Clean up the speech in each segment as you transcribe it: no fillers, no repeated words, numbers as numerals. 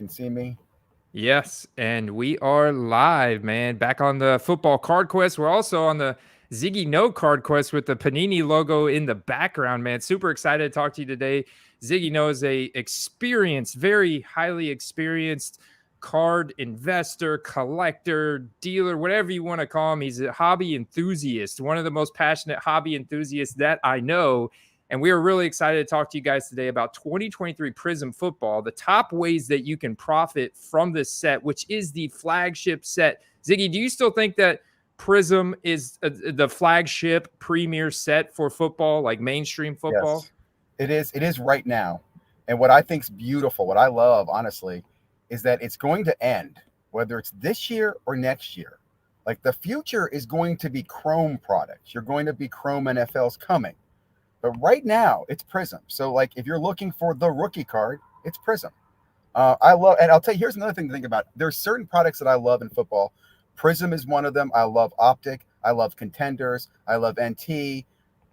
can see me. Yes, and we are live, man. Back on the football card quest. We're also on the Ziggy No card quest with the Panini logo in the background, man. Super excited to talk to you today. Ziggy No is a experienced, very highly experienced card investor, collector, dealer, whatever you want to call him. He's a hobby enthusiast, one of the most passionate hobby enthusiasts that I know. And we are really excited to talk to you guys today about 2023 Prism football, the top ways that you can profit from this set, which is the flagship set. Ziggy, do you still think that Prism is the flagship premier set for football, like mainstream football? Yes, it is. It is right now. And what I think's beautiful, what I love, honestly, is that it's going to end, whether it's this year or next year. Like the future is going to be Chrome products. You're going to be Chrome NFLs coming. But right now, it's Prism. So, like, if you're looking for the rookie card, it's Prism. I love, and I'll tell you, here's another thing to think about. There's certain products that I love in football. Prism is one of them. I love Optic. I love Contenders. I love NT.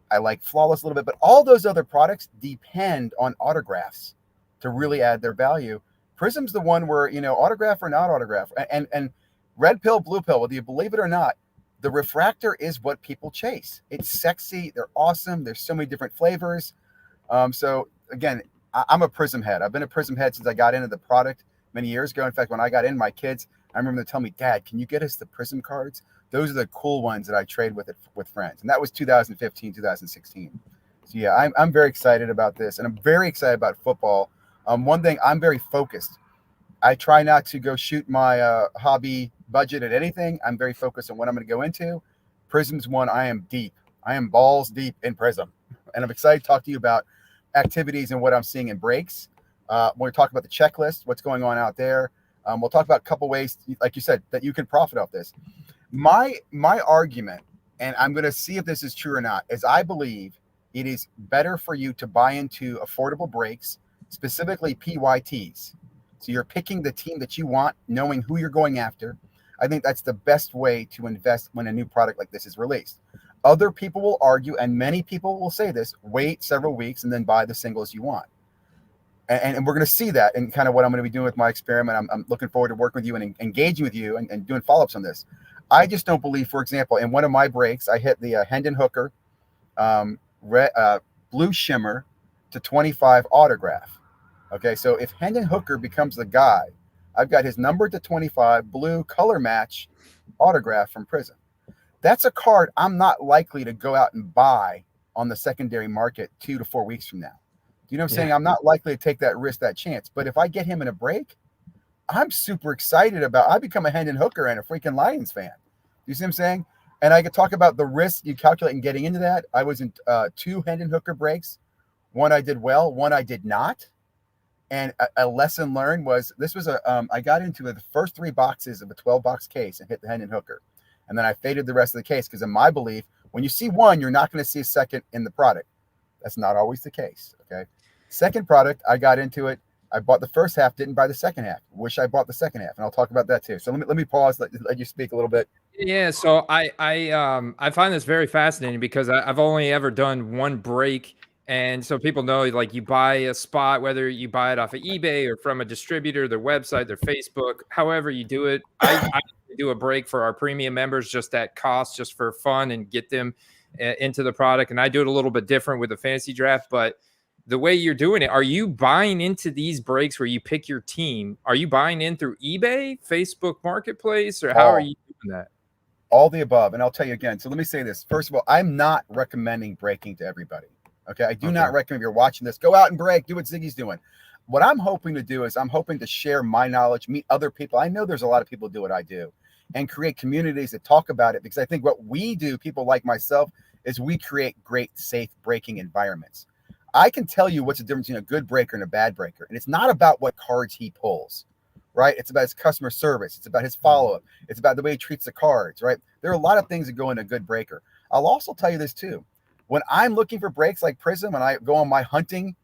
I like Flawless a little bit, but all those other products depend on autographs to really add their value. Prism's the one where, autograph or not autograph, and red pill, blue pill, whether you believe it or not, the refractor is what people chase. It's sexy. They're awesome. There's so many different flavors. So again, I'm a Prism head. I've been a Prism head since I got into the product many years ago. In fact, when I got in, my kids, I remember them telling me, "Dad, can you get us the Prism cards? Those are the cool ones that I trade with friends." And that was 2015, 2016. So yeah, I'm very excited about this, and I'm very excited about football. One thing, I'm very focused. I try not to go shoot my hobby budget at anything. I'm very focused on what I'm going to go into. Prism's one. I am deep. I am balls deep in Prism, and I'm excited to talk to you about activities and what I'm seeing in breaks. When we talk about the checklist, what's going on out there. We'll talk about a couple ways, like you said, that you can profit off this. My argument, and I'm going to see if this is true or not, is I believe it is better for you to buy into affordable breaks, specifically PYTs. So you're picking the team that you want, knowing who you're going after. I think that's the best way to invest when a new product like this is released. Other people will argue, and many people will say this, wait several weeks and then buy the singles you want. And we're going to see that in kind of what I'm going to be doing with my experiment. I'm looking forward to working with you and engaging with you and doing follow-ups on this. I just don't believe, for example, in one of my breaks, I hit the Hendon Hooker blue shimmer to 25 autograph. Okay, so if Hendon Hooker becomes the guy, I've got his number to 25 blue color match autograph from Prism. That's a card I'm not likely to go out and buy on the secondary market 2 to 4 weeks from now. You know what I'm saying? I'm not likely to take that risk, that chance. But if I get him in a break, I'm super excited about. I become a Hendon Hooker and a freaking Lions fan. You see what I'm saying? And I could talk about the risk you calculate in getting into that. I was in 2 Hendon Hooker breaks. One I did well, one I did not. And a lesson learned was this was I got into the first 3 boxes of a 12-box case and hit the Hendon Hooker. And then I faded the rest of the case because in my belief, when you see one, you're not going to see a second in the product. That's not always the case, okay? Second product, I got into it. I bought the first half, didn't buy the second half. Wish I bought the second half, and I'll talk about that too. So let me pause, let you speak a little bit. Yeah, so I find this very fascinating because I've only ever done one break, and so people know, like, you buy a spot, whether you buy it off of eBay or from a distributor, their website, their Facebook, however you do it. I do a break for our premium members just at cost, just for fun and get them into the product, and I do it a little bit different with the fantasy draft, but the way you're doing it, are you buying into these breaks where you pick your team? Are you buying in through eBay, Facebook Marketplace, or how are you doing that? All the above. And I'll tell you again. So let me say this. First of all, I'm not recommending breaking to everybody. Okay. I do not recommend, if you're watching this, go out and break, do what Ziggy's doing. What I'm hoping to do is I'm hoping to share my knowledge, meet other people. I know there's a lot of people who do what I do, and create communities that talk about it, because I think what we do, people like myself, is we create great, safe breaking environments. I can tell you what's the difference between a good breaker and a bad breaker. And it's not about what cards he pulls, right? It's about his customer service. It's about his follow-up. It's about the way he treats the cards, right? There are a lot of things that go in a good breaker. I'll also tell you this too. When I'm looking for breaks like Prism and I go on my hunting,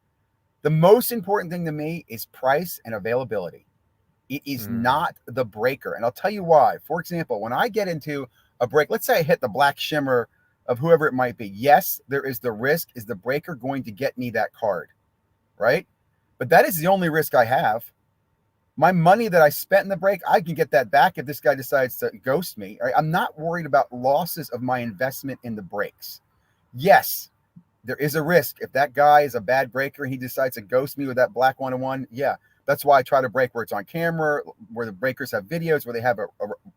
the most important thing to me is price and availability. It is not the breaker. And I'll tell you why. For example, when I get into a break, let's say I hit the black shimmer of whoever it might be. Yes, there is the risk. Is the breaker going to get me that card? Right? But that is the only risk I have. My money that I spent in the break, I can get that back if this guy decides to ghost me. Right? I'm not worried about losses of my investment in the breaks. Yes, there is a risk if that guy is a bad breaker and he decides to ghost me with that black 101. Yeah, that's why I try to break where it's on camera, where the breakers have videos, where they have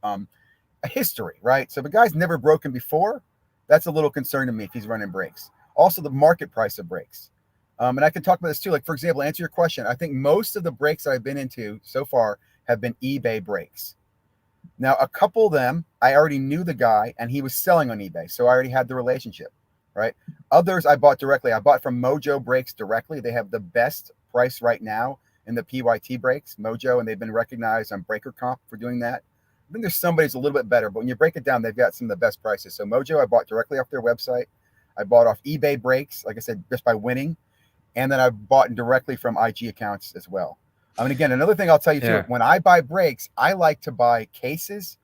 a history, right? So if a guy's never broken before, that's a little concern to me if he's running breaks. Also, the market price of breaks. And I can talk about this too. Like, for example, answer your question. I think most of the breaks that I've been into so far have been eBay breaks. Now, a couple of them, I already knew the guy and he was selling on eBay. So I already had the relationship, right? Others I bought directly. I bought from Mojo Breaks directly. They have the best price right now in the PYT breaks, Mojo, and they've been recognized on Breaker Comp for doing that. I think there's somebody who's a little bit better, but when you break it down, they've got some of the best prices. So Mojo, I bought directly off their website. I bought off eBay breaks, like I said, just by winning. And then I bought directly from IG accounts as well. I mean, again, another thing I'll tell you too, when I buy breaks, I like to buy cases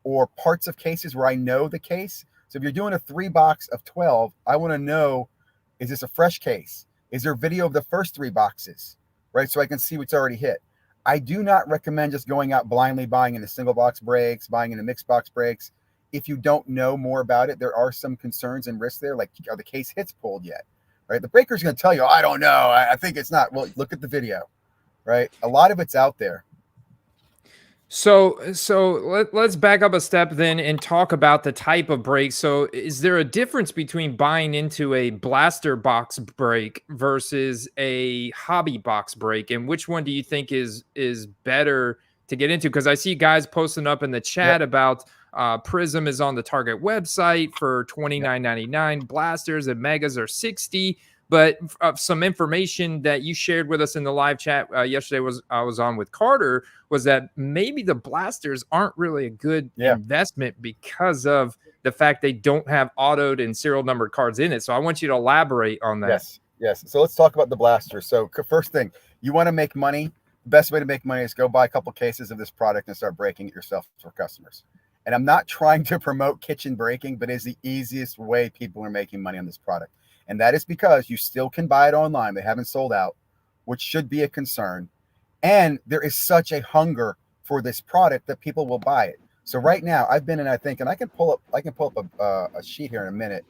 or parts of cases where I know the case. So if you're doing a 3 box of 12, I want to know, is this a fresh case? Is there video of the first 3 boxes, right? So I can see what's already hit. I do not recommend just going out blindly buying into single box breaks, buying into mixed box breaks. If you don't know more about it, there are some concerns and risks there, like are the case hits pulled yet? Right? The breaker's going to tell you, I don't know. I think it's not. Well, look at the video, right? A lot of it's out there. So let's back up a step then and talk about the type of break. So is there a difference between buying into a blaster box break versus a hobby box break? And which one do you think is better to get into? Because I see guys posting up in the chat about Prism is on the Target website for $29.99. Blasters and megas are $60. But some information that you shared with us in the live chat yesterday I was on with Carter was that maybe the blasters aren't really a good investment because of the fact they don't have autoed and serial numbered cards in it. So I want you to elaborate on that. Yes. So let's talk about the blasters. So first thing, you want to make money. The best way to make money is go buy a couple cases of this product and start breaking it yourself for customers. And I'm not trying to promote kitchen breaking, but it's the easiest way people are making money on this product. And that is because you still can buy it online. They haven't sold out, which should be a concern. And there is such a hunger for this product that people will buy it. So right now I've been in, I think, and I can pull up a sheet here in a minute.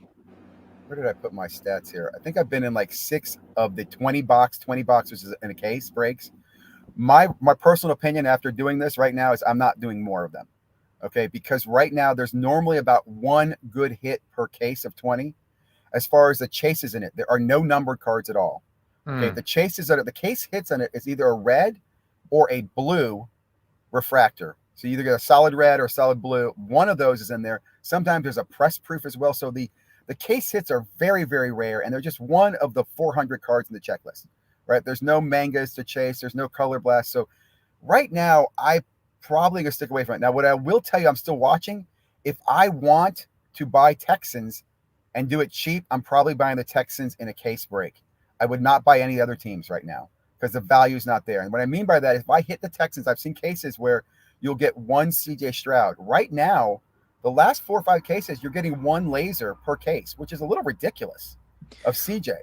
Where did I put my stats here? I think I've been in like 6 of the 20 boxes in a case breaks. My personal opinion after doing this right now is I'm not doing more of them. Okay. Because right now there's normally about 1 good hit per case of 20. As far as the chases in it, there are no numbered cards at all. Okay, the chases that the case hits on it is either a red or a blue refractor. So you either get a solid red or a solid blue. One of those is in there. Sometimes there's a press proof as well. So the case hits are very, very rare, and they're just one of the 400 cards in the checklist. Right? There's no mangas to chase. There's no color blast. So right now, I probably gonna stick away from it. Now, what I will tell you, I'm still watching. If I want to buy Texans and do it cheap, I'm probably buying the Texans in a case break. I would not buy any other teams right now because the value is not there. And what I mean by that is if I hit the Texans, I've seen cases where you'll get 1 CJ Stroud. Right now, the last 4 or 5 cases, you're getting 1 laser per case, which is a little ridiculous of CJ.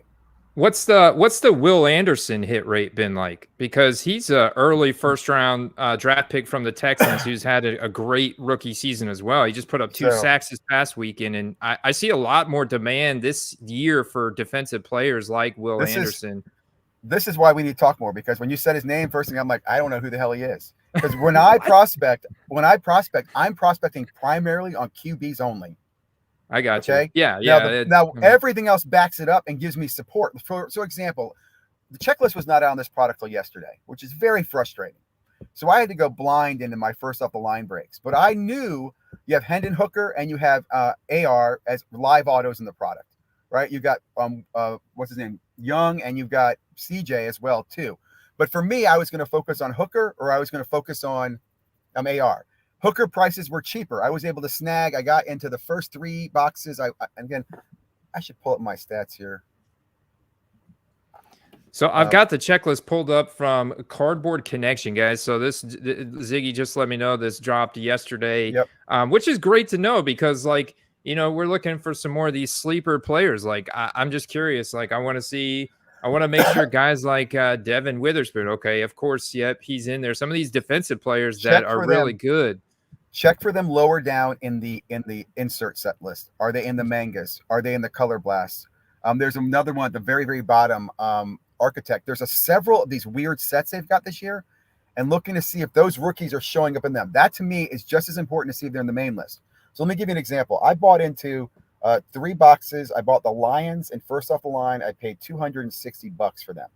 What's the Will Anderson hit rate been like? Because he's a early first round draft pick from the Texans who's had a great rookie season as well. He just put up 2 sacks this past weekend, and I see a lot more demand this year for defensive players like Will Anderson. This is why we need to talk more, because when you said his name, first thing I'm like, I don't know who the hell he is. Because when I prospect, I'm prospecting primarily on QBs only. I got you. Yeah. Now everything else backs it up and gives me support. For example, the checklist was not out on this product till yesterday, which is very frustrating. So I had to go blind into my first off the line breaks. But I knew you have Hendon Hooker and you have AR as live autos in the product, right? You got what's his name, Young, and you've got CJ as well too. But for me, I was going to focus on Hooker, or I was going to focus on AR. Hooker prices were cheaper. I was able to snag. I got into the first 3 boxes. Again, I should pull up my stats here. So I've got the checklist pulled up from Cardboard Connection, guys. So this Ziggy just let me know this dropped yesterday, which is great to know because, like, you know, we're looking for some more of these sleeper players. Like, I'm just curious. Like, I want to see I want to make sure guys like Devin Witherspoon, okay, of course, yep, he's in there. Some of these defensive players that Check are for really them. good. Check for them lower down in the insert set list. Are they in the mangas? Are they in the color blasts? There's another one at the very, very bottom, Architect. There's several of these weird sets they've got this year, and looking to see if those rookies are showing up in them. That to me is just as important to see if they're in the main list. So let me give you an example. I bought into 3 boxes. I bought the Lions, and first off the line, I paid $260 for them.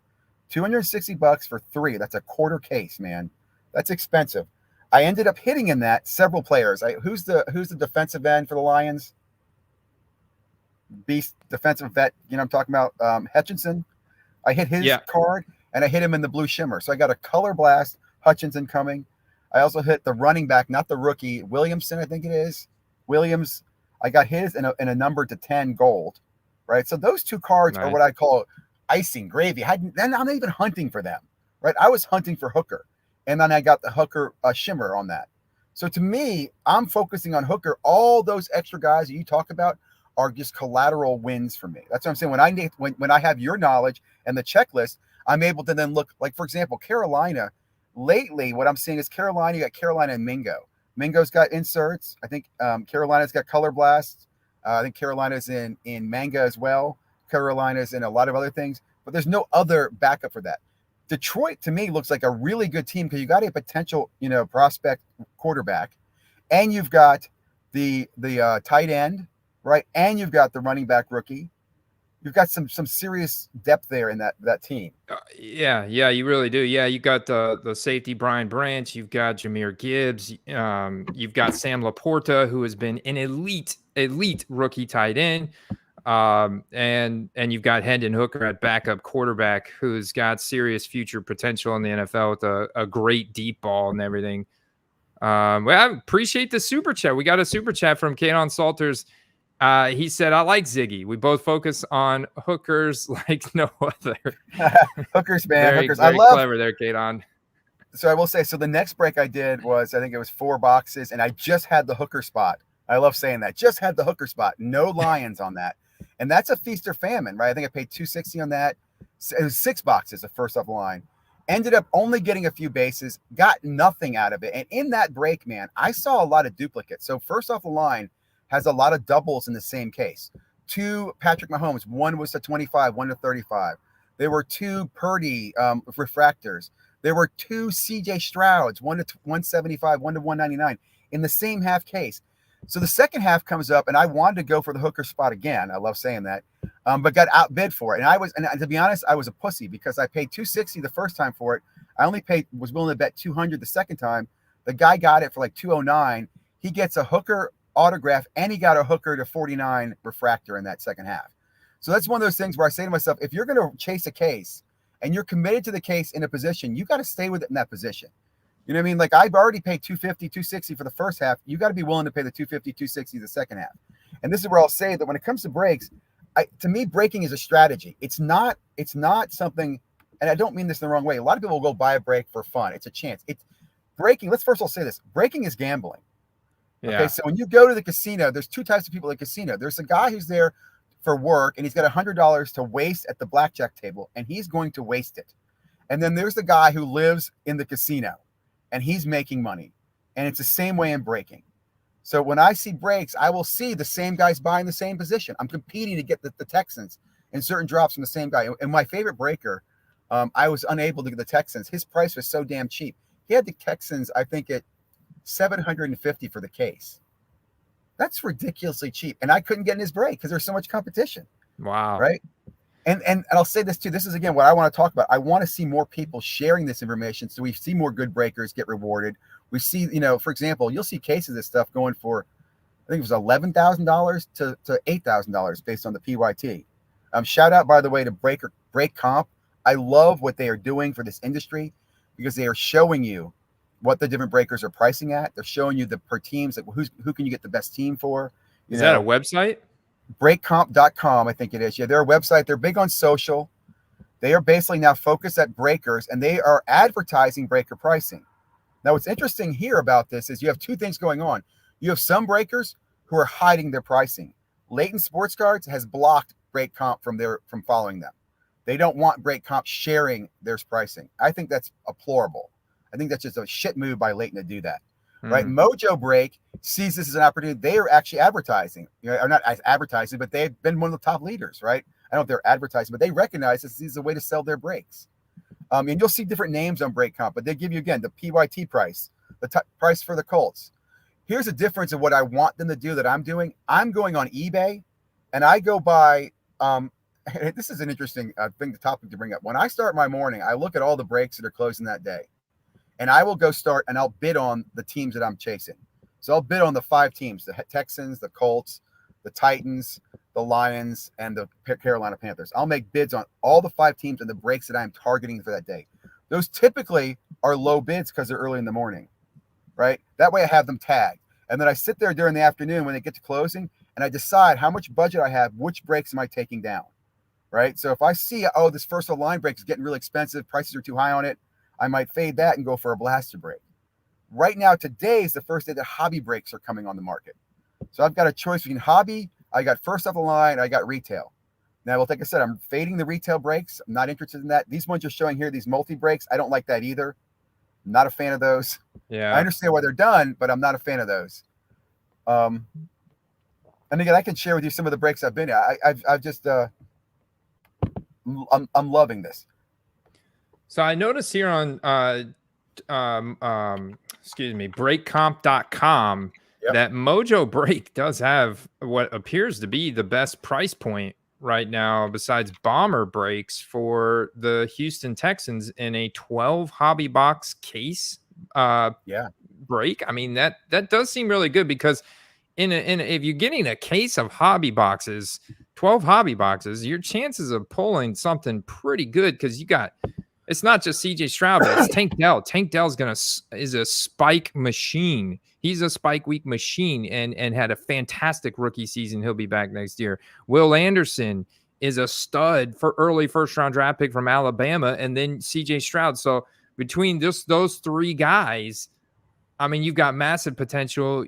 $260 for 3. That's a quarter case, man. That's expensive. I ended up hitting in that several players. Who's the defensive end for the Lions? Beast defensive vet. You know I'm talking about? Hutchinson. I hit his card, and I hit him in the blue shimmer. So I got a color blast Hutchinson coming. I also hit the running back, not the rookie, Williamson, I think it is. Williams. I got his in a number to 10 gold, right? So those 2 cards are what I call icing, gravy. Then I'm not even hunting for them, right? I was hunting for Hooker. And then I got the Hooker shimmer on that. So to me, I'm focusing on Hooker. All those extra guys that you talk about are just collateral wins for me. That's what I'm saying. When I have your knowledge and the checklist, I'm able to then look, like, for example, Carolina. Lately, what I'm seeing is Carolina, you got Carolina and Mingo. Mingo's got inserts. I think Carolina's got color blasts. I think Carolina's in manga as well. Carolina's in a lot of other things. But there's no other backup for that. Detroit, to me, looks like a really good team because you got a potential, prospect quarterback, and you've got the tight end, right? And you've got the running back rookie. You've got some serious depth there in that team. Yeah, you really do. Yeah, you got the safety Brian Branch. You've got Jahmyr Gibbs. You've got Sam Laporta, who has been an elite rookie tight end. And you've got Hendon Hooker at backup quarterback, who's got serious future potential in the NFL with a great deep ball and everything. Well, I appreciate the super chat. We got a super chat from Kanon Salters. He said, I like Ziggy. We both focus on hookers like no other. Hookers, man. Very, hookers. Very clever there, Kanon. So I will say, so the next break I did was, I think it was 4 boxes, and I just had the hooker spot. I love saying that. Just had the hooker spot. No Lions on that. And that's a feast or famine, right? I think I paid $260 on that. It was 6 boxes the first off the line. Ended up only getting a few bases, got nothing out of it. And in that break, man, I saw a lot of duplicates. So first off the line has a lot of doubles in the same case. 2 Patrick Mahomes, 1 was to 25, 1 to 35. There were 2 Purdy refractors. There were 2 CJ Strouds, 1 to 175, 1 to 199 in the same half case. So the second half comes up, and I wanted to go for the hooker spot again. I love saying that, but got outbid for it. And to be honest, I was a pussy because I paid $260 the first time for it. I only was willing to bet $200 the second time. The guy got it for like $209. He gets a hooker autograph, and he got a hooker to 49 refractor in that second half. So that's one of those things where I say to myself, if you're going to chase a case and you're committed to the case in a position, you got to stay with it in that position. You know what I mean? Like, I've already paid $250, $260 for the first half. You got to be willing to pay the $250, $260 the second half. And this is where I'll say that when it comes to breaks, to me, breaking is a strategy. It's not something, and I don't mean this in the wrong way. A lot of people will go buy a break for fun. It's a chance. It's breaking. Let's first of all say this. Breaking is gambling. Yeah. Okay, so when you go to the casino, there's 2 types of people at the casino. There's a guy who's there for work, and he's got $100 to waste at the blackjack table, and he's going to waste it. And then there's the guy who lives in the casino, and he's making money. And it's the same way in breaking. So when I see breaks, I will see the same guys buying the same position. I'm competing to get the Texans in certain drops from the same guy. And my favorite breaker, I was unable to get the Texans. His price was so damn cheap. He had the Texans, I think, at $750 for the case. That's ridiculously cheap. And I couldn't get in his break because there's so much competition. Wow. Right? And I'll say this too. This is, again, what I want to talk about. I want to see more people sharing this information so we see more good breakers get rewarded. We see, for example, you'll see cases of stuff going for, I think it was $11,000 to $8,000 based on the PYT. Shout out, by the way, to Break Comp. I love what they are doing for this industry because they are showing you what the different breakers are pricing at. They're showing you the per teams, like who can you get the best team for. Is that a website? breakcomp.com, I think it is. Yeah, they're a website. They're big on social. They are basically now focused at breakers, and they are advertising breaker pricing. Now, what's interesting here about this is you have 2 things going on. You have some breakers who are hiding their pricing. Leighton Sports Cards has blocked Break Comp from following them. They don't want break comp sharing their pricing. I think that's deplorable. I think that's just a shit move by Leighton to do that. Right? Mojo Break sees this as an opportunity. They are actually advertising, or not advertising, but they've been one of the top leaders, right? I don't know if they're advertising, but they recognize this is a way to sell their breaks. And you'll see different names on break comp, but they give you, again, the PYT price, the price for the Colts. Here's a difference of what I want them to do that I'm doing. I'm going on eBay, and I go by, this is an interesting topic to bring up. When I start my morning, I look at all the breaks that are closing that day. And I will go start and I'll bid on the teams that I'm chasing. So I'll bid on the 5 teams, the Texans, the Colts, the Titans, the Lions, and the Carolina Panthers. I'll make bids on all the 5 teams and the breaks that I'm targeting for that day. Those typically are low bids because they're early in the morning, right? That way I have them tagged. And then I sit there during the afternoon when they get to closing and I decide how much budget I have, which breaks am I taking down, right? So if I see, oh, this first line break is getting really expensive, prices are too high on it, I might fade that and go for a blaster break. Right now, today is the first day that hobby breaks are coming on the market. So I've got a choice between hobby, I got first off the line, I got retail. Now, well, like I said, I'm fading the retail breaks. I'm not interested in that. These ones you're showing here, these multi breaks, I don't like that either. I'm not a fan of those. Yeah. I understand why they're done, but I'm not a fan of those. And again, I can share with you some of the breaks I've been in. I've just, I'm loving this. So I noticed here on breakcomp.com that Mojo Break does have what appears to be the best price point right now besides bomber breaks for the Houston Texans in a 12 hobby box case break. I mean, that does seem really good because if you're getting a case of hobby boxes, 12 hobby boxes, your chances of pulling something pretty good because you got, it's not just CJ Stroud, but it's Tank Dell. Tank Dell's is a spike machine. He's a spike week machine and had a fantastic rookie season. He'll be back next year. Will Anderson is a stud for early first round draft pick from Alabama, and then CJ Stroud. So between just those 3 guys, I mean, you've got massive potential.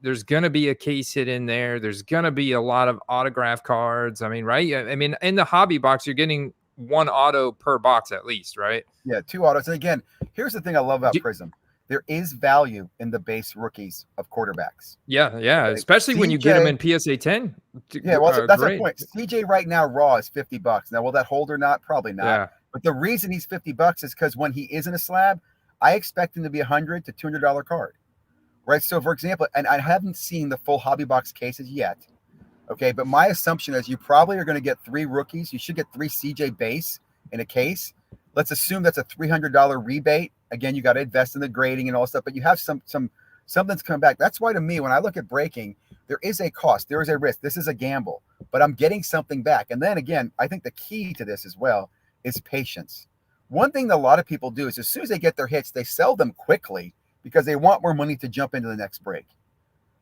There's going to be a case hit in there. There's going to be a lot of autograph cards. I mean, right? I mean, in the hobby box, you're getting 1 auto per box at least, right? Yeah, 2 autos. And again, here's the thing I love about Prism. There is value in the base rookies of quarterbacks. Yeah, yeah. Like especially when you get them in PSA 10. Yeah, well, that's the point. CJ right now raw is $50. Now, will that hold or not? Probably not. Yeah. But the reason he's $50 is because when he is in a slab, I expect him to be $100 to $200 card, right? So, for example, and I haven't seen the full hobby box cases yet. Okay, but my assumption is you probably are going to get 3 rookies. You should get 3 CJ base in a case. Let's assume that's a $300 rebate. Again, you got to invest in the grading and all stuff, but you have something's coming back. That's why to me, when I look at breaking, there is a cost, there is a risk. This is a gamble, but I'm getting something back. And then again, I think the key to this as well is patience. One thing that a lot of people do is as soon as they get their hits, they sell them quickly because they want more money to jump into the next break.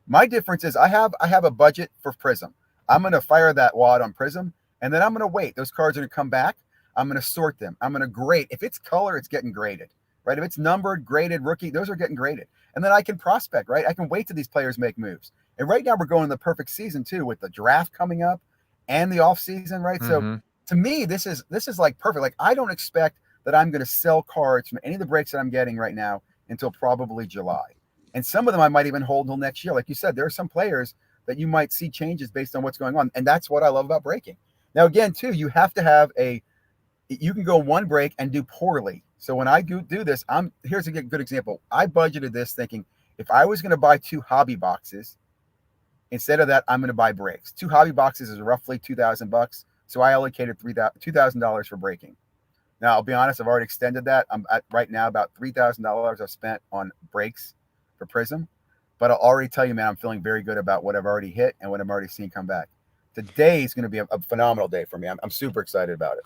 My difference is I have a budget for Prism. I'm going to fire that wad on Prism, and then I'm going to wait. Those cards are going to come back. I'm going to sort them. I'm going to grade. If it's color, it's getting graded, right? If it's numbered, graded, rookie, those are getting graded. And then I can prospect, right? I can wait till these players make moves. And right now we're going the perfect season too with the draft coming up and the off season, right? Mm-hmm. So to me, this is like perfect. Like I don't expect that I'm going to sell cards from any of the breaks that I'm getting right now until probably July. And some of them I might even hold until next year. Like you said, there are some players that you might see changes based on what's going on. And that's what I love about breaking. Now, again, too, you have to have you can go 1 break and do poorly. So when I do this, here's a good example. I budgeted this thinking if I was going to buy 2 hobby boxes, instead of that, I'm going to buy breaks. 2 hobby boxes is roughly $2,000. So I allocated $2,000 for breaking. Now, I'll be honest, I've already extended that. I'm at right now about $3,000 I've spent on breaks for Prism. But I'll already tell you, man, I'm feeling very good about what I've already hit and what I'm already seeing come back. Today is going to be a phenomenal day for me. I'm super excited about it.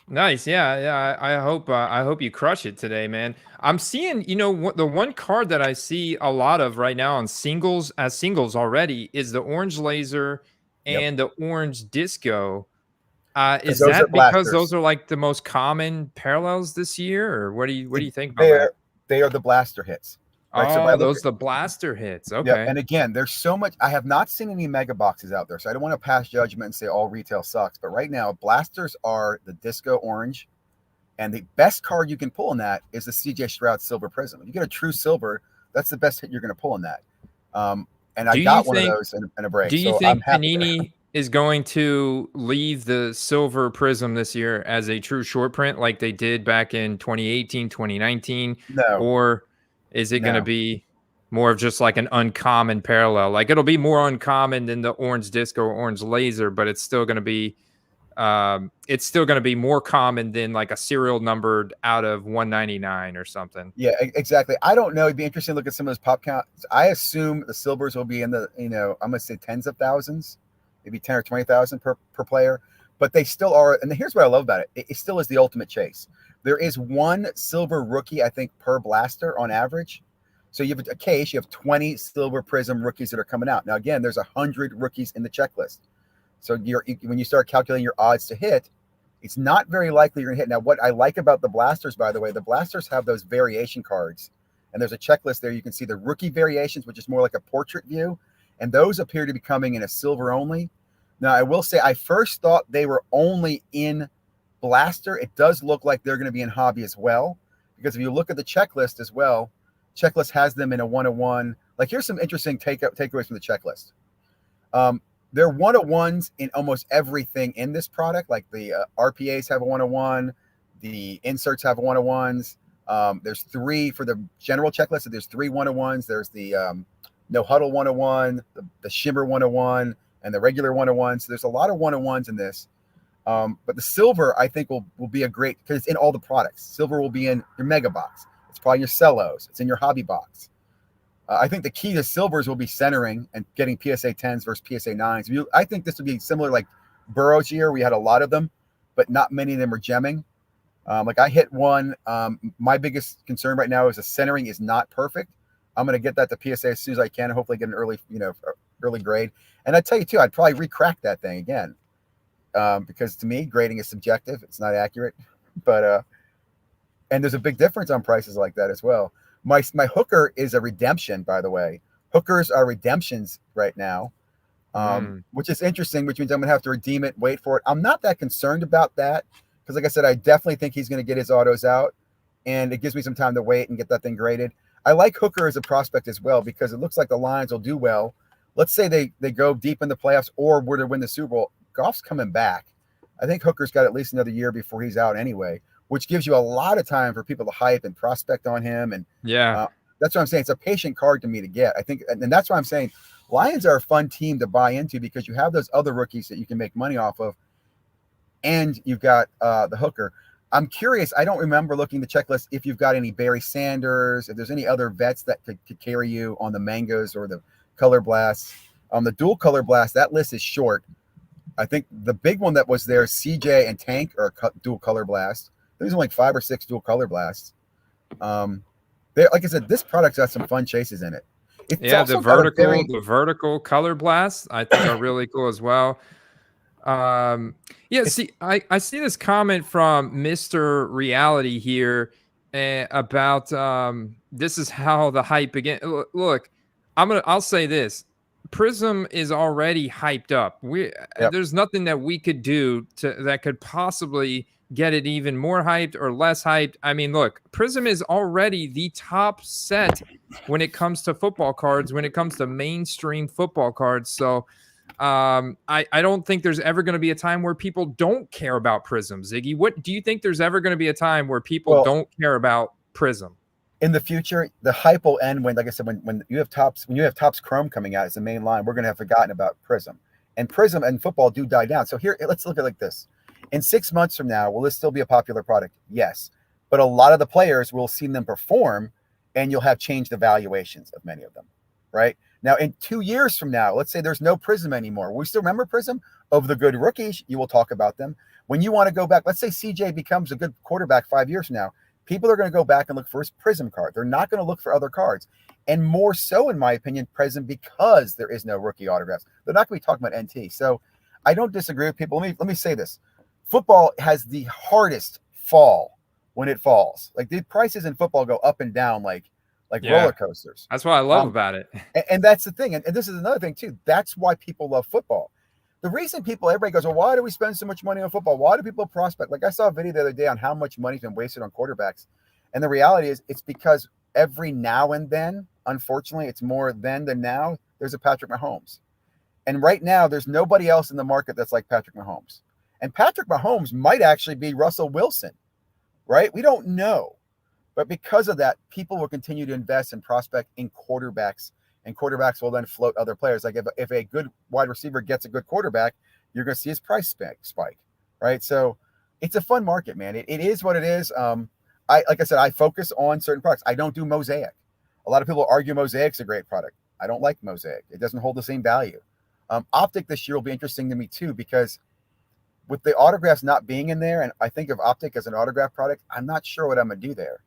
Nice. Yeah. I hope you crush it today, man. I'm seeing, the one card that I see a lot of right now on singles already is the orange laser and the orange disco. Is that because those are like the most common parallels this year, or what do you think about that? They are the blaster hits. right? So if I Oh, look those the blaster hits. Yeah, Okay. and again, there's so much. I have not seen any mega boxes out there, so I don't want to pass judgment and say all retail sucks. But right now, blasters are the disco orange, and the best card you can pull in that is the CJ Stroud Silver Prism. If you get a true silver, that's the best hit you're going to pull in that. And I Do you got one of think those in a break, Do you so I'm think happy there. Panini is going to leave the silver prism this year as a true short print like they did back in 2018, 2019? No, Or is it going to no. be more of just like an uncommon parallel? Like it'll be more uncommon than the orange disco or orange laser, but it's still going to be more common than like a serial numbered out of 199 or something. Yeah, exactly. I don't know. It'd be interesting to look at some of those pop counts. I assume the silvers will be in the, I'm gonna say tens of thousands, maybe 10 or 20,000 per player. But they still are, and here's what I love about it. It still is the ultimate chase. There is one silver rookie, I think, per blaster on average. So you have a case, you have 20 silver prism rookies that are coming out. Now, again, there's 100 rookies in the checklist. So when you start calculating your odds to hit, it's not very likely you're going to hit. Now, what I like about the blasters, by the way, the blasters have those variation cards. And there's a checklist there. You can see the rookie variations, which is more like a portrait view. And those appear to be coming in a silver only. Now, I will say I first thought they were only in blaster. It does look like they're going to be in hobby as well. Because if you look at the checklist as well, checklist has them in a 101. Like, here's some interesting takeaways from the checklist. They're 101s in almost everything in this product. Like the RPAs have a 101, the inserts have 101s. There's 3 for the general checklist. So there's 3 101s. There's the no huddle 101, the shimmer 101, and the regular 101. So there's a lot of 101s in this. But the silver, I think, will be a great, because it's in all the products. Silver will be in your mega box. It's probably your cellos. It's in your hobby box. I think the key to silvers will be centering and getting PSA 10s versus PSA 9s. I think this would be similar like Burrow's year. We had a lot of them, but not many of them are gemming. Like I hit one. My biggest concern right now is the centering is not perfect. I'm going to get that to PSA as soon as I can and hopefully get an early grade. And I tell you too, I'd probably re-crack that thing again because to me, grading is subjective. It's not accurate. But and there's a big difference on prices like that as well. My hooker is a redemption, by the way. Hookers are redemptions right now, which is interesting, which means I'm going to have to redeem it, wait for it. I'm not that concerned about that because, like I said, I definitely think he's going to get his autos out, and it gives me some time to wait and get that thing graded. I like Hooker as a prospect as well because it looks like the Lions will do well. Let's say they go deep in the playoffs or were to win the Super Bowl. Goff's coming back. I think Hooker's got at least another year before he's out anyway, which gives you a lot of time for people to hype and prospect on him. And that's what I'm saying. It's a patient card to me to get. I think, and that's why I'm saying Lions are a fun team to buy into because you have those other rookies that you can make money off of, and you've got the hooker. I'm curious. I don't remember looking the checklist if you've got any Barry Sanders, if there's any other vets that could carry you on the mangoes or the color blasts. The dual color blast, that list is short. I think the big one that was there, CJ and Tank, are dual color blast. There's only like 5 or 6 dual color blasts. Like I said, this product's got some fun chases in it. The vertical color blasts I think are really cool as well. See, I see this comment from Mr. Reality here about this is how the hype began. Look, I'll say this. Prism is already hyped up. There's nothing that we could do that could possibly get it even more hyped or less hyped. I mean, look, Prism is already the top set when it comes to football cards, when it comes to mainstream football cards. So I don't think there's ever going to be a time where people don't care about Prism. Ziggy, what do you think there's ever going to be a time where people don't care about Prism? In the future, the hype will end when, like I said, when you have Topps Chrome coming out as the main line, we're going to have forgotten about Prism. And Prism and football do die down. So here, let's look at it like this. In 6 months from now, will this still be a popular product? Yes. But a lot of the players will see them perform, and you'll have changed the valuations of many of them, right? Now, in 2 years from now, let's say there's no Prism anymore. We still remember Prism? Of the good rookies, you will talk about them. When you want to go back, let's say CJ becomes a good quarterback 5 years from now, people are going to go back and look for his Prism card. They're not going to look for other cards. And more so, in my opinion, Prism, because there is no rookie autographs. They're not going to be talking about NT. So I don't disagree with people. Let me say this. Football has the hardest fall when it falls. Like the prices in football go up and down like like roller Yeah. coasters. That's what I love about it. And that's the thing. And this is another thing too. That's why people love football. The reason everybody goes, well, why do we spend so much money on football? Why do people prospect? Like I saw a video the other day on how much money's been wasted on quarterbacks. And the reality is it's because every now and then, unfortunately, it's more then than now, there's a Patrick Mahomes. And right now, there's nobody else in the market that's like Patrick Mahomes. And Patrick Mahomes might actually be Russell Wilson, right? We don't know. But because of that, people will continue to invest and prospect in quarterbacks, and quarterbacks will then float other players. Like if a good wide receiver gets a good quarterback, you're going to see his price spike, right? So it's a fun market, man. It is what it is. Like I said, I focus on certain products. I don't do Mosaic. A lot of people argue Mosaic's a great product. I don't like Mosaic. It doesn't hold the same value. Optic this year will be interesting to me too, because with the autographs not being in there, and I think of Optic as an autograph product, I'm not sure what I'm going to do there.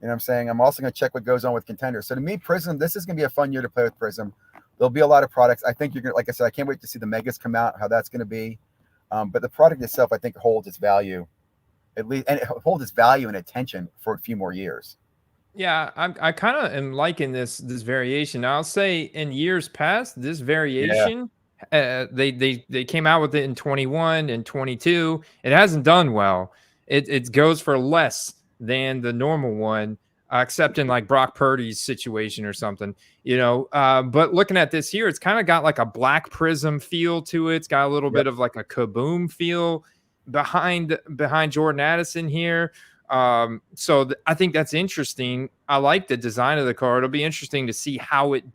You know what I'm saying? I'm also going to check what goes on with contenders. So to me, Prism, this is going to be a fun year to play with Prism. There'll be a lot of products. I think you're going to, like I said, I can't wait to see the Megas come out, how that's going to be. But the product itself, I think, holds its value, at least, and it holds its value and attention for a few more years. Yeah, I kind of am liking this variation. I'll say in years past, this Yeah. variation, they came out with it in 21 and 22. It hasn't done well. It goes for less than the normal one, except in like Brock Purdy's situation or something, you know. But looking at this here, it's kind of got like a black prism feel to it. It's got a little bit of like a kaboom feel behind Jordan Addison here. I think that's interesting. I like the design of the card. It'll be interesting to see how it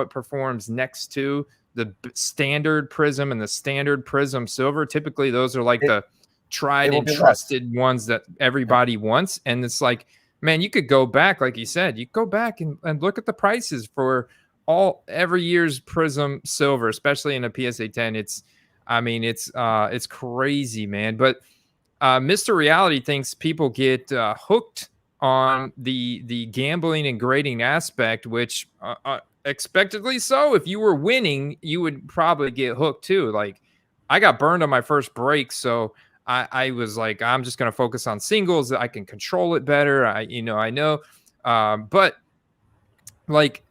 performs next to the standard Prism and the standard Prism Silver. Typically, those are like the tried and trusted ones that everybody wants. And it's like, man, you could go back, like you said, you go back and look at the prices for every year's Prism Silver, especially in a PSA 10. It's crazy, man. But Mr. Reality thinks people get hooked on the gambling and grading aspect, which expectedly so. If you were winning, you would probably get hooked too. Like I got burned on my first break, so I was like, I'm just going to focus on singles. I can control it better. I know. But like,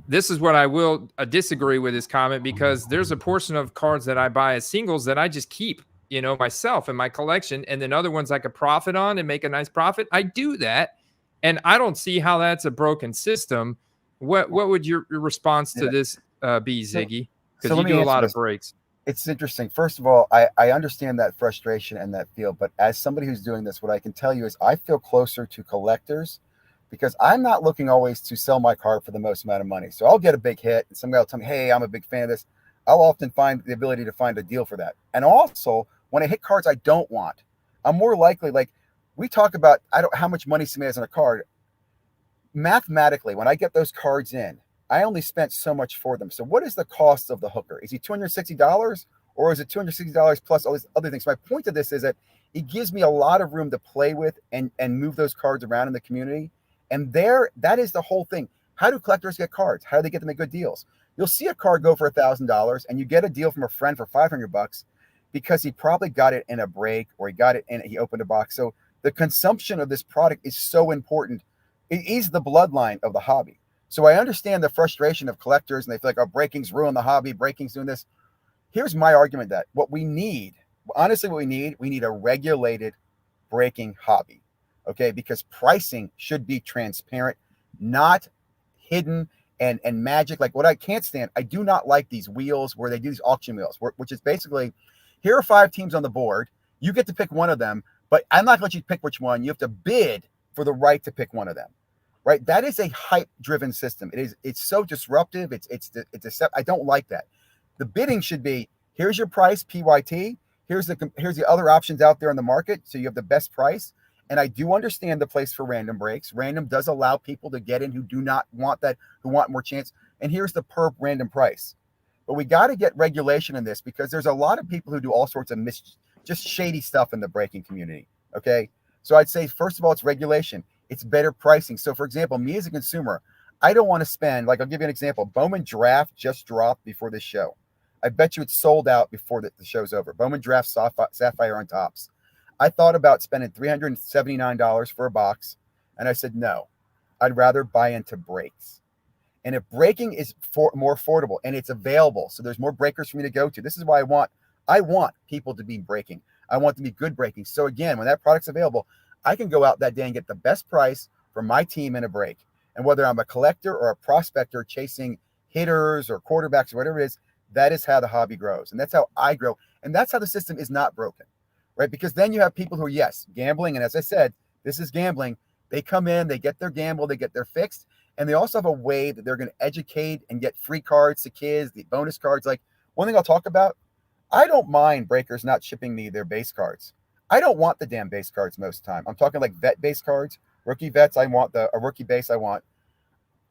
this is what I will disagree with his comment, because there's a portion of cards that I buy as singles that I just keep, myself in my collection, and then other ones I could profit on and make a nice profit. I do that, and I don't see how that's a broken system. What would your response to this be, Ziggy? Because you do a lot of breaks. It's interesting. First of all, I understand that frustration and that feel, but as somebody who's doing this, what I can tell you is I feel closer to collectors, because I'm not looking always to sell my card for the most amount of money. So I'll get a big hit and some guy will tell me, hey, I'm a big fan of this. I'll often find the ability to find a deal for that. And also, when I hit cards I don't want, I'm more likely, like we talk about, how much money somebody has on a card. Mathematically, when I get those cards in, I only spent so much for them. So what is the cost of the hooker? Is he $260, or is it $260 plus all these other things? My point to this is that it gives me a lot of room to play with and move those cards around in the community. And that is the whole thing. How do collectors get cards? How do they get them at good deals? You'll see a card go for $1,000 and you get a deal from a friend for $500 because he probably got it in a break, or he opened a box. So the consumption of this product is so important. It is the bloodline of the hobby. So I understand the frustration of collectors, and they feel like, oh, breaking's ruined the hobby. Breaking's doing this. Here's my argument that we need a regulated breaking hobby. Okay, because pricing should be transparent, not hidden and magic. Like what I can't stand, I do not like these wheels where they do these auction wheels, which is basically, here are 5 teams on the board. You get to pick one of them, but I'm not going to let you pick which one. You have to bid for the right to pick one of them. Right? That is a hype-driven system. It's so disruptive. It's I don't like that. The bidding should be, here's your price, PYT. Here's the other options out there in the market, so you have the best price. And I do understand the place for random breaks. Random does allow people to get in who do not want that, who want more chance. And here's the per random price. But we got to get regulation in this, because there's a lot of people who do all sorts of just shady stuff in the breaking community. Okay. So I'd say, first of all, it's regulation. It's better pricing. So for example, me as a consumer, I don't want to spend, like, I'll give you an example. Bowman Draft just dropped before this show. I bet you it's sold out before the show's over. Bowman Draft Sapphire on tops. I thought about spending $379 for a box, and I said no. I'd rather buy into breaks. And if breaking is more affordable and it's available, so there's more breakers for me to go to. This is why I want people to be breaking. I want them to be good breaking. So again, when that product's available, I can go out that day and get the best price for my team in a break. And whether I'm a collector or a prospector chasing hitters or quarterbacks or whatever it is, that is how the hobby grows. And that's how I grow. And that's how the system is not broken, right? Because then you have people who are, yes, gambling. And as I said, this is gambling. They come in, they get their gamble, they get their fixed. And they also have a way that they're going to educate and get free cards to kids, the bonus cards. Like one thing I'll talk about, I don't mind breakers not shipping me their base cards. I don't want the damn base cards most of the time. I'm talking like vet base cards, rookie vets. I want a rookie base. I want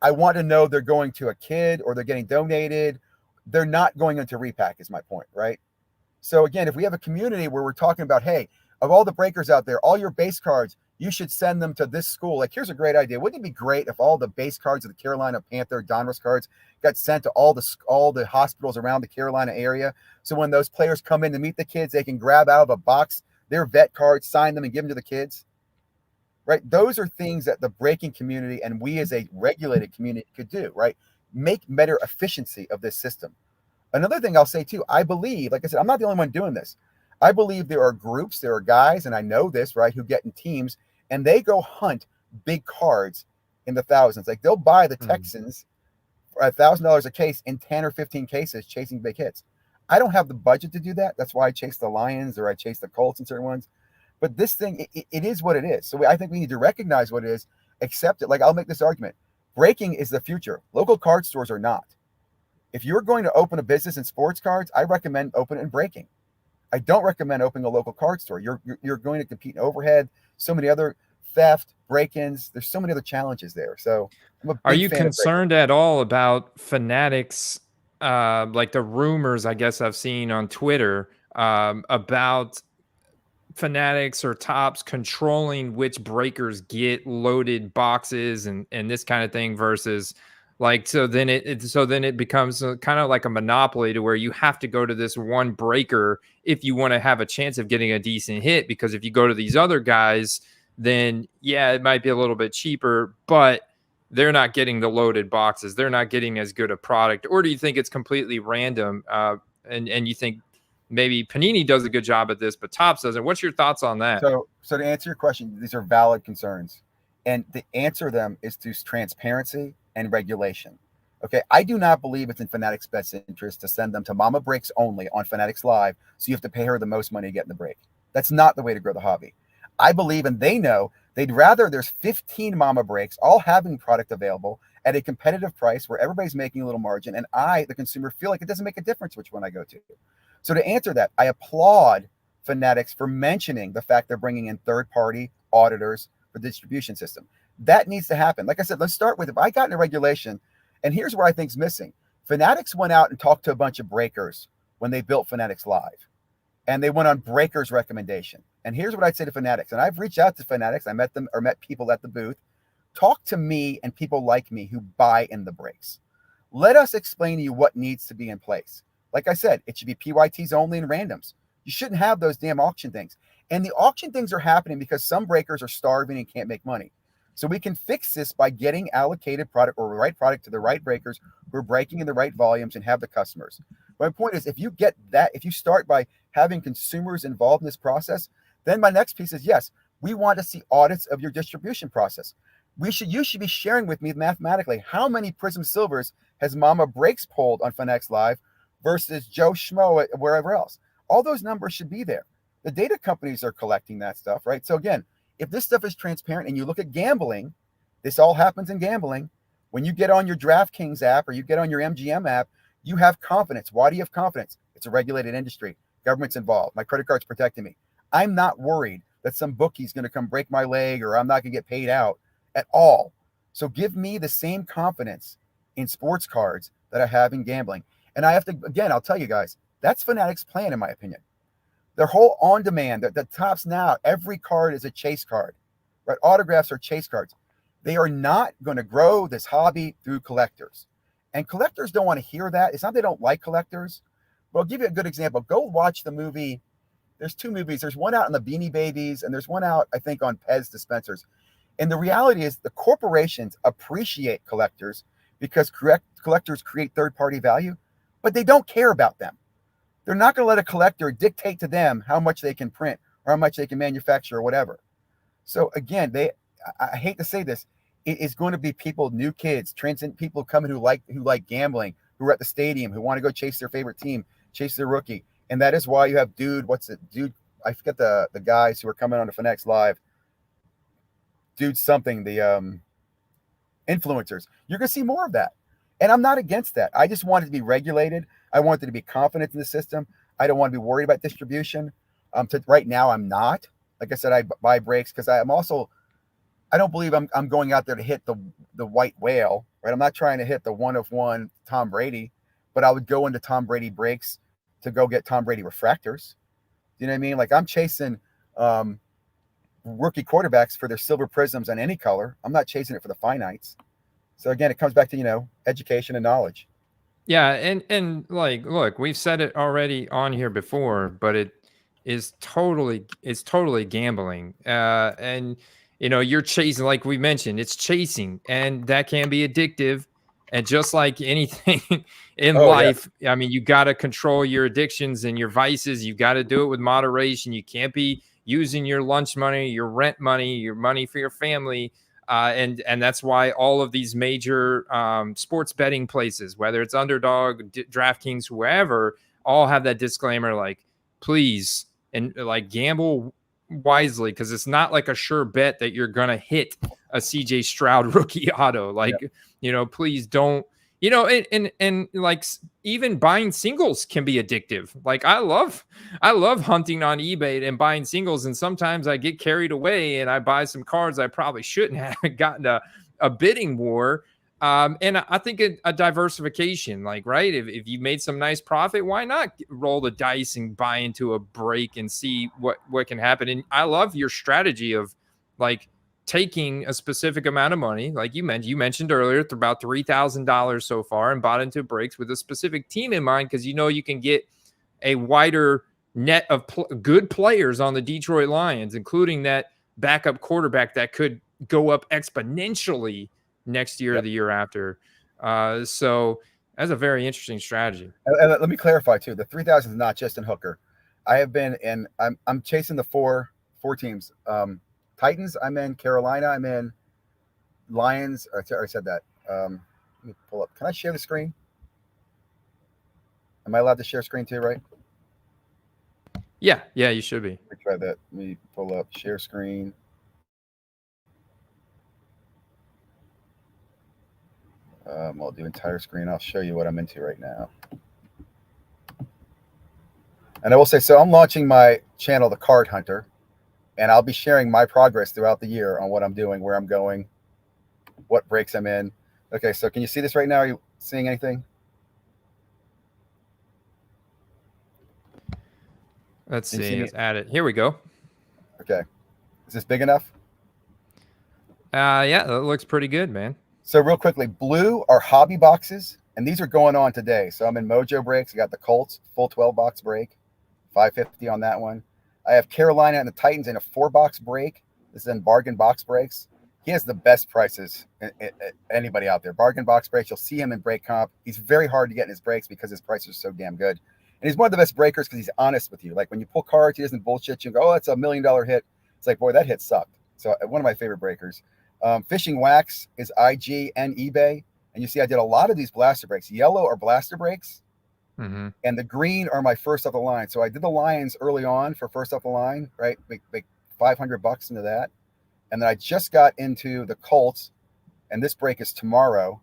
to know they're going to a kid or they're getting donated. They're not going into repack is my point, right? So again, if we have a community where we're talking about, hey, of all the breakers out there, all your base cards, you should send them to this school. Like, here's a great idea. Wouldn't it be great if all the base cards of the Carolina Panther Donruss cards got sent to all the hospitals around the Carolina area? So when those players come in to meet the kids, they can grab out of a box their vet cards, sign them, and give them to the kids. Right? Those are things that the breaking community and we as a regulated community could do, right? Make better efficiency of this system. Another thing I'll say too, I believe, like I said, I'm not the only one doing this. I believe there are groups, there are guys, and I know this, right, who get in teams and they go hunt big cards in the thousands. Like they'll buy the Texans for $1,000 a case in 10 or 15 cases chasing big hits. I don't have the budget to do that. That's why I chase the Lions or I chase the Colts and certain ones. But this thing, it is what it is. So I think we need to recognize what it is, accept it. Like I'll make this argument. Breaking is the future. Local card stores are not. If you're going to open a business in sports cards, I recommend opening and breaking. I don't recommend opening a local card store. You're going to compete in overhead, so many other theft, break-ins. There's so many other challenges there. So I'm a big Are you fan concerned at all about Fanatics, like the rumors I guess I've seen on Twitter about Fanatics or Tops controlling which breakers get loaded boxes and this kind of thing versus like, so then it becomes kind of like a monopoly to where you have to go to this one breaker if you want to have a chance of getting a decent hit, because if you go to these other guys, then yeah, it might be a little bit cheaper, but they're not getting the loaded boxes. They're not getting as good a product. Or do you think it's completely random? And you think maybe Panini does a good job at this, but Topps doesn't. What's your thoughts on that? So to answer your question, these are valid concerns. And to answer them is through transparency and regulation. Okay, I do not believe it's in Fanatics' best interest to send them to Mama Breaks only on Fanatics Live, so you have to pay her the most money to get in the break. That's not the way to grow the hobby. I believe, and they know, they'd rather there's 15 Mama Breaks all having product available at a competitive price where everybody's making a little margin, and I, the consumer, feel like it doesn't make a difference which one I go to. So to answer that, I applaud Fanatics for mentioning the fact they're bringing in third-party auditors for the distribution system. That needs to happen. Like I said, let's start with, if I got in a regulation, and here's where I think is missing. Fanatics went out and talked to a bunch of breakers when they built Fanatics Live, and they went on breakers' recommendation. And here's what I'd say to Fanatics, and I've reached out to Fanatics. I met them or met people at the booth. Talk to me and people like me who buy in the breaks. Let us explain to you what needs to be in place. Like I said, it should be PYTs only and randoms. You shouldn't have those damn auction things. And the auction things are happening because some breakers are starving and can't make money. So we can fix this by getting allocated product or the right product to the right breakers who are breaking in the right volumes and have the customers. My point is, if you get that, if you start by having consumers involved in this process, then my next piece is, yes, we want to see audits of your distribution process. You should be sharing with me mathematically how many Prism Silvers has Mama Breaks pulled on Fanatics Live versus Joe Schmo at wherever else. All those numbers should be there. The data companies are collecting that stuff, right? So again, if this stuff is transparent and you look at gambling, this all happens in gambling. When you get on your DraftKings app or you get on your MGM app, you have confidence. Why do you have confidence? It's a regulated industry. Government's involved. My credit card's protecting me. I'm not worried that some bookie's going to come break my leg or I'm not going to get paid out at all. So give me the same confidence in sports cards that I have in gambling. And I have to, again, I'll tell you guys, that's Fanatics' plan, in my opinion. Their whole on-demand, the Tops now, every card is a chase card, right? Autographs are chase cards. They are not going to grow this hobby through collectors. And collectors don't want to hear that. It's not they don't like collectors. But I'll give you a good example. Go watch the movie. There's two movies. There's one out on the Beanie Babies, and there's one out, I think, on Pez dispensers. And the reality is the corporations appreciate collectors because collectors create third-party value, but they don't care about them. They're not going to let a collector dictate to them how much they can print or how much they can manufacture or whatever. So again, I hate to say this, it is going to be people, new kids, transient people coming who like gambling, who are at the stadium, who want to go chase their favorite team, chase their rookie. And that is why you have dude, I forget the guys who are coming on to Fanatics Live. Dude something, the influencers. You're going to see more of that. And I'm not against that. I just want it to be regulated. I want it to be confident in the system. I don't want to be worried about distribution. Right now, I'm not. Like I said, I buy breaks because I don't believe I'm going out there to hit the white whale, right? I'm not trying to hit the one of one Tom Brady, but I would go into Tom Brady breaks to go get Tom Brady refractors. You know what I mean? Like I'm chasing rookie quarterbacks for their silver prisms on any color. I'm not chasing it for the finites. So again, it comes back to, education and knowledge. Yeah, and like, look, we've said it already on here before, but it's totally gambling. And you're chasing, like we mentioned, it's chasing, and that can be addictive. And just like anything in life, I mean, you got to control your addictions and your vices. You got to do it with moderation. You can't be using your lunch money, your rent money, your money for your family. And that's why all of these major sports betting places, whether it's Underdog, DraftKings, whoever, all have that disclaimer, like, please, and like gamble wisely, because it's not like a sure bet that you're gonna hit a CJ Stroud rookie auto. Like, please don't. And like even buying singles can be addictive. Like I love hunting on eBay and buying singles, and sometimes I get carried away and I buy some cards I probably shouldn't have gotten a bidding war. And I think a diversification, like, right, if you made some nice profit, why not roll the dice and buy into a break and see what can happen? And I love your strategy of like taking a specific amount of money, like you mentioned earlier, about $3,000 so far, and bought into breaks with a specific team in mind, because you can get a wider net of good players on the Detroit Lions, including that backup quarterback that could go up exponentially next year or the year after. So that's a very interesting strategy. And let me clarify too: the 3,000 is not just in Hooker. I have been in. I'm chasing the four teams. Titans, I'm in. Carolina, I'm in. Lions, I already said that. Let me pull up. Can I share the screen? Am I allowed to share screen too, right? Yeah, you should be. Let me try that. Let me pull up share screen. I'll do entire screen. I'll show you what I'm into right now. And I will say, so I'm launching my channel, The Card Hunter, and I'll be sharing my progress throughout the year on what I'm doing, where I'm going, what breaks I'm in. Okay, so can you see this right now? Are you seeing anything? Let's see. Let's add it. Here we go. Okay. Is this big enough? Yeah, that looks pretty good, man. So real quickly, blue are hobby boxes, and these are going on today. So I'm in Mojo breaks. I got the Colts full 12 box break, $5.50 on that one. I have Carolina and the Titans in a 4-box break. This is in bargain box breaks. He has the best prices anybody out there. Bargain box breaks. You'll see him in break comp. He's very hard to get in his breaks because his prices are so damn good. And he's one of the best breakers because he's honest with you. Like when you pull cards, he doesn't bullshit you and go, oh, that's $1 million hit. It's like, boy, that hit sucked. So one of my favorite breakers. Fishing Wax is IG and eBay. And you see I did a lot of these blaster breaks. Yellow are blaster breaks. Mm-hmm. And the green are my first off the line. So I did the Lions early on for first off the line, right? Make $500 into that. And then I just got into the Colts, and this break is tomorrow.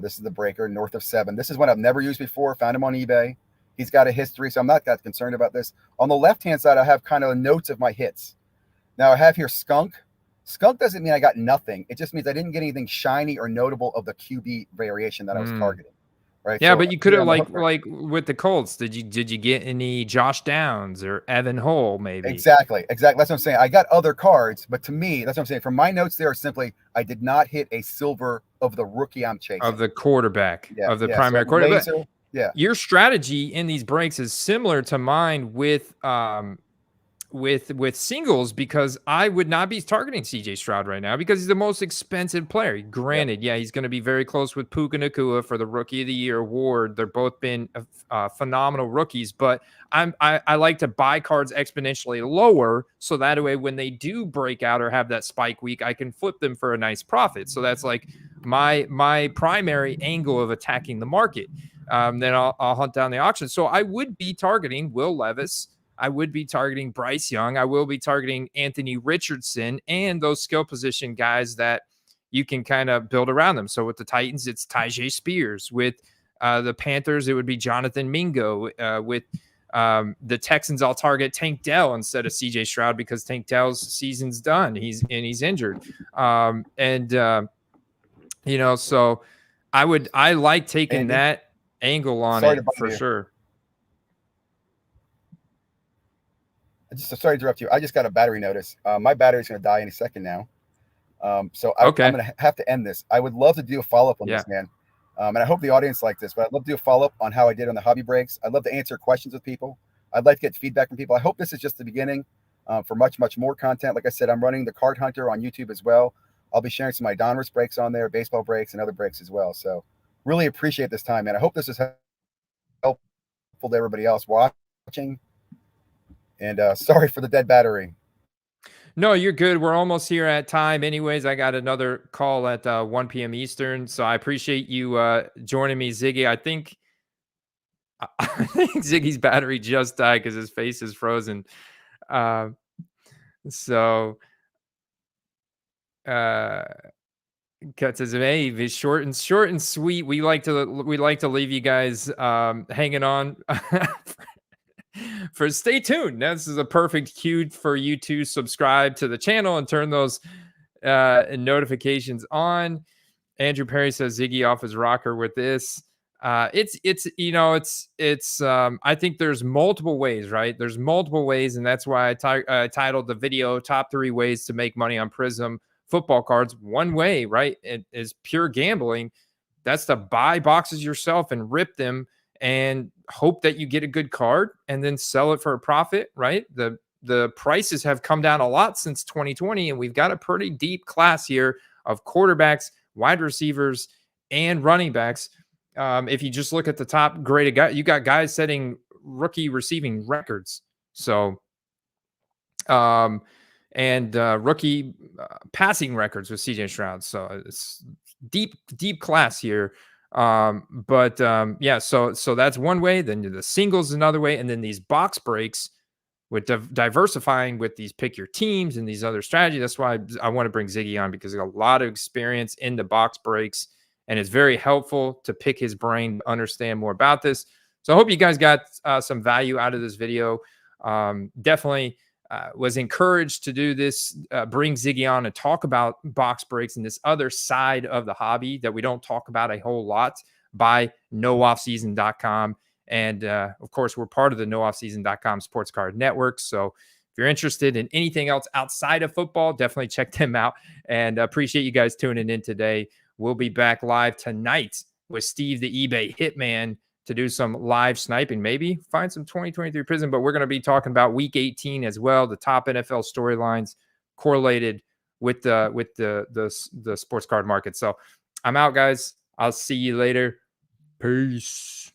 This is the breaker north of 7. This is one I've never used before. Found him on eBay. He's got a history, so I'm not that concerned about this. On the left-hand side, I have kind of notes of my hits. Now I have here Skunk. Skunk doesn't mean I got nothing. It just means I didn't get anything shiny or notable of the QB variation that I was targeting. Right. Yeah, so, but you could have like with the Colts. Did you get any Josh Downs or Evan Hull maybe? Exactly. That's what I'm saying. I got other cards, but to me, that's what I'm saying. From my notes, there are simply I did not hit a silver of the rookie I'm chasing, of the quarterback, of the primary quarterback. Yeah. Your strategy in these breaks is similar to mine with with singles, because I would not be targeting CJ Stroud right now because he's the most expensive player. Granted, yeah, he's going to be very close with Puka Nacua for the Rookie of the Year award. They're both been phenomenal rookies, but I like to buy cards exponentially lower, so that way when they do break out or have that spike week, I can flip them for a nice profit. So that's like my primary angle of attacking the market. Then I'll hunt down the auction. So I would be targeting Will Levis. I would be targeting Bryce Young. I will be targeting Anthony Richardson and those skill position guys that you can kind of build around them. So with the Titans, it's Tyjae Spears. With the Panthers, it would be Jonathan Mingo. With the Texans, I'll target Tank Dell instead of CJ Stroud because Tank Dell's season's done. He's injured. So I like taking Andy, that angle on sorry it to bother for you. sure. Sorry to interrupt you. I just got a battery notice. My battery's going to die any second now. So Okay. I'm going to have to end this. I would love to do a follow-up on this, man. And I hope the audience liked this, but I'd love to do a follow-up on how I did on the hobby breaks. I'd love to answer questions with people. I'd like to get feedback from people. I hope this is just the beginning for much, much more content. Like I said, I'm running the Card Hunter on YouTube as well. I'll be sharing some of my Donruss breaks on there, baseball breaks, and other breaks as well. So really appreciate this time, man. I hope this is helpful to everybody else watching. And sorry for the dead battery. No, you're good. We're almost here at time. Anyways, I got another call at 1 p.m. Eastern. So I appreciate you joining me, Ziggy. I think Ziggy's battery just died because his face is frozen. So Cut says, "Hey, short and sweet. We like to leave you guys hanging on." For stay tuned. Now, this is a perfect cue for you to subscribe to the channel and turn those notifications on. Andrew Perry says Ziggy off his rocker with this. I think there's multiple ways, right? There's multiple ways, and that's why I titled the video "Top 3 Ways to Make Money on Prism Football Cards." One way, right, it is pure gambling. That's to buy boxes yourself and rip them and hope that you get a good card and then sell it for a profit, right? The prices have come down a lot since 2020, and we've got a pretty deep class here of quarterbacks, wide receivers, and running backs. If you just look at the top graded guy, you got guys setting rookie receiving records. So, rookie passing records with CJ Stroud. So it's deep class here. So that's one way. Then the singles is another way, and then these box breaks with diversifying with these pick your teams and these other strategies. That's why I want to bring Ziggy on, because there's a lot of experience in the box breaks, and it's very helpful to pick his brain, understand more about this. So I hope you guys got some value out of this video. Definitely was encouraged to do this, bring Ziggy on and talk about box breaks and this other side of the hobby that we don't talk about a whole lot, by nooffseason.com. And of course, we're part of the nooffseason.com sports card network. So if you're interested in anything else outside of football, definitely check them out. And appreciate you guys tuning in today. We'll be back live tonight with Steve the eBay Hitman to do some live sniping, maybe find some 2023 Prism. But we're going to be talking about Week 18 as well, the top NFL storylines correlated with the sports card market. So I'm out, guys. I'll see you later. Peace.